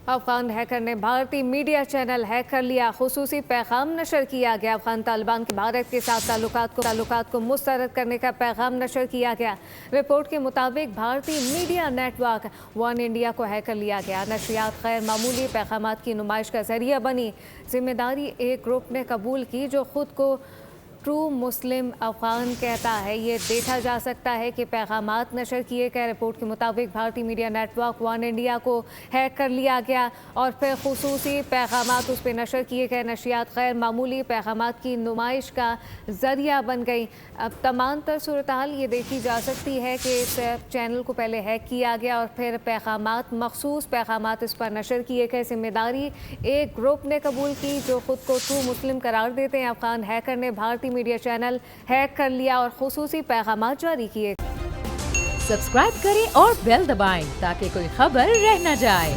Afghan hacker نے بھارتی media channel hack کر لیا، خصوصی پیغام نشر کیا گیا۔ افغان طالبان کے بھارت کے ساتھ تعلقات کو مسترد کرنے کا پیغام نشر کیا گیا۔ رپورٹ کے مطابق بھارتی media network one India کو ہیک کر لیا گیا۔ نشریات غیر معمولی پیغامات کی نمائش کا ذریعہ بنی۔ ذمہ داری ایک گروپ نے قبول کی جو خود کو ٹرو مسلم افغان کہتا ہے۔ یہ دیکھا جا سکتا ہے کہ پیغامات نشر کیے گئے۔ رپورٹ کے مطابق بھارتی media network one India کو ہیک کر لیا گیا اور پھر خصوصی پیغامات اس پہ نشر کیے گئے۔ نشریات غیر معمولی پیغامات کی نمائش کا ذریعہ بن گئی۔ اب تمام تر صورتحال یہ دیکھی جا سکتی ہے کہ اس چینل کو پہلے ہیک کیا گیا اور پھر مخصوص پیغامات اس پر نشر کیے گئے۔ ذمہ داری ایک گروپ نے قبول کی جو خود کو ٹرو مسلم قرار دیتے ہیں۔ افغان ہیکر نے بھارتی میڈیا چینل ہیک کر لیا اور خصوصی پیغامات جاری کیے۔ سبسکرائب کریں اور بیل دبائیں تاکہ کوئی خبر رہ نہ جائے۔